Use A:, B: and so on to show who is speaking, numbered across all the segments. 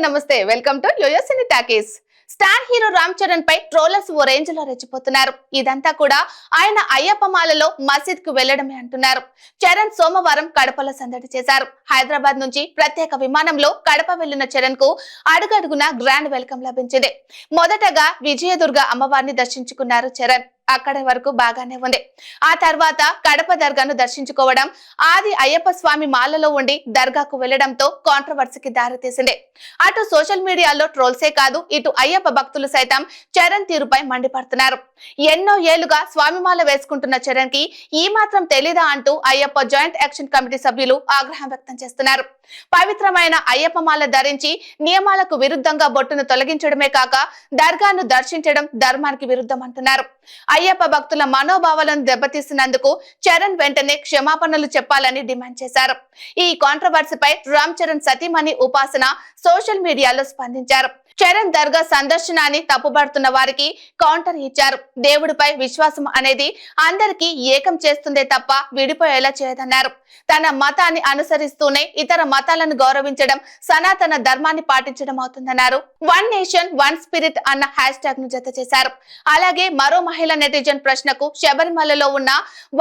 A: నమస్తే welcome to Yoyo Cine Talkies. Star hero Ram Charan పై trollers ఓ రేంజ్ లో రెచ్చిపోతున్నారు. ఇదంతా కూడా ఆయన అయ్యప్ప మాలలో మసీద్ కు వెళ్లడమే అంటున్నారు. చరణ్ సోమవారం కడపలో సందడి చేశారు. హైదరాబాద్ నుంచి ప్రత్యేక విమానంలో కడప వెళ్లిన చరణ్ కు అడుగడుగున గ్రాండ్ వెల్కమ్ లభించింది. మొదటగా విజయదుర్గ అమ్మవారిని దర్శించుకున్నారు చరణ్. అక్కడి వరకు బాగానే ఉంది. ఆ తర్వాత కడప దర్గాను దర్శించుకోవడం, ఆది అయ్యప్ప స్వామి మాలలో ఉండి దర్గాకు వెళ్లడంతో కాంట్రవర్సీకి దారితీసింది. అటు సోషల్ మీడియాలో ట్రోల్సే కాదు, ఇటు అయ్యప్ప భక్తులు సైతం చరణ్ తీరుపై మండిపడుతున్నారు. ఎన్నో ఏళ్లుగా స్వామిమాల వేసుకుంటున్న చరణ్ కి ఈ మాత్రం తెలీదా అంటూ అయ్యప్ప జాయింట్ యాక్షన్ కమిటీ సభ్యులు ఆగ్రహం వ్యక్తం చేస్తున్నారు. పవిత్రమైన అయ్యప్ప మాల ధరించి నియమాలకు విరుద్ధంగా బొట్టును తొలగించడమే కాక దర్గాను దర్శించడం ధర్మానికి విరుద్ధం అంటున్నారు. అయ్యప్ప భక్తుల మనోభావాలను దెబ్బతీసినందుకు చరణ్ వెంటనే క్షమాపణలు చెప్పాలని డిమాండ్ చేశారు. ఈ కాంట్రవర్సీపై రామ్ చరణ్ సతీమణి ఉపాసన సోషల్ మీడియాలో స్పందించారు. చరణ్ దర్గా సందర్శనాన్ని తప్పుబడుతున్న వారికి కౌంటర్ ఇచ్చారు. దేవుడిపై విశ్వాసం అనేది అందరికీ ఏకం చేస్తుందే తప్ప విడిపోయేలా చేయదన్నారు. తన మతాన్ని అనుసరిస్తూనే ఇతర మతాలను గౌరవించడం సనాతన ధర్మాన్ని పాటించడం అవుతుందన్నారు. వన్ నేషన్ వన్ స్పిరిట్ అన్న హ్యాష్ ట్యాగ్ ను జత చేశారు. అలాగే మరో మహిళ నెటిజన్ ప్రశ్నకు శబరిమలలో ఉన్న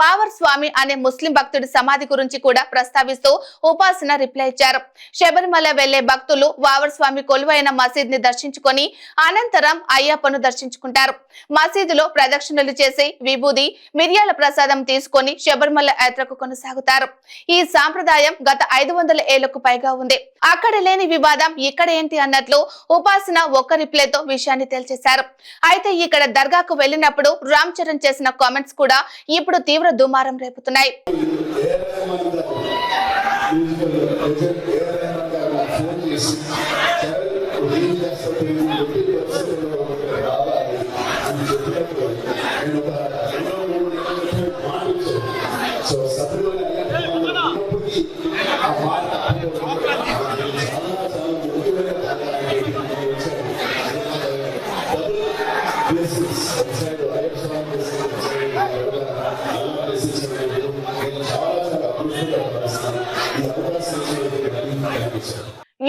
A: వావర్ స్వామి అనే ముస్లిం భక్తుడి సమాధి గురించి కూడా ప్రస్తావిస్తూ ఉపాసన రిప్లై ఇచ్చారు. శబరిమల వెళ్లే భక్తులు వావర్ స్వామి కొలువైన మసీద్ ని దర్శించుకొని అనంతరం అయ్యప్పను దర్శించుకుంటారు. మసీదులో ప్రదక్షిణలు చేసి విభూది మిరియాల ప్రసాదం తీసుకొని శబరిమల యాత్రకు కొనసాగుతారు. ఈ సాంప్రదాయం గత 500 ఏళ్లకు పైగా ఉంది. అక్కడ లేని వివాదం ఇక్కడ ఏంటి అన్నట్లు ఉపాసన ఒక్క రిప్లైతో విషయాన్ని తేల్చేశారు. అయితే ఇక్కడ దర్గాకు వెళ్లినప్పుడు రామ్ చరణ్ చేసిన కామెంట్స్ కూడా ఇప్పుడు తీవ్ర దుమారం రేపుతున్నాయి.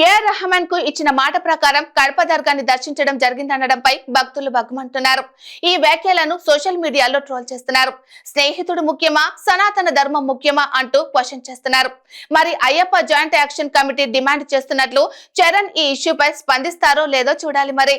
A: ఏఆర్ రెహమాన్ కు ఇచ్చిన మాట ప్రకారం కడప దర్గాని దర్శించడం జరిగిందనడంపై భక్తులు బగ్గుమంటున్నారు. ఈ వ్యాఖ్యలను సోషల్ మీడియాలో ట్రోల్ చేస్తున్నారు. స్నేహితుడు ముఖ్యమా, సనాతన ధర్మం ముఖ్యమా అంటూ క్వశ్చన్ చేస్తున్నారు. మరి Ayyappa joint action committee demand చేస్తున్నట్లు చరణ్ ఈ ఇష్యూపై స్పందిస్తారో లేదో చూడాలి మరి.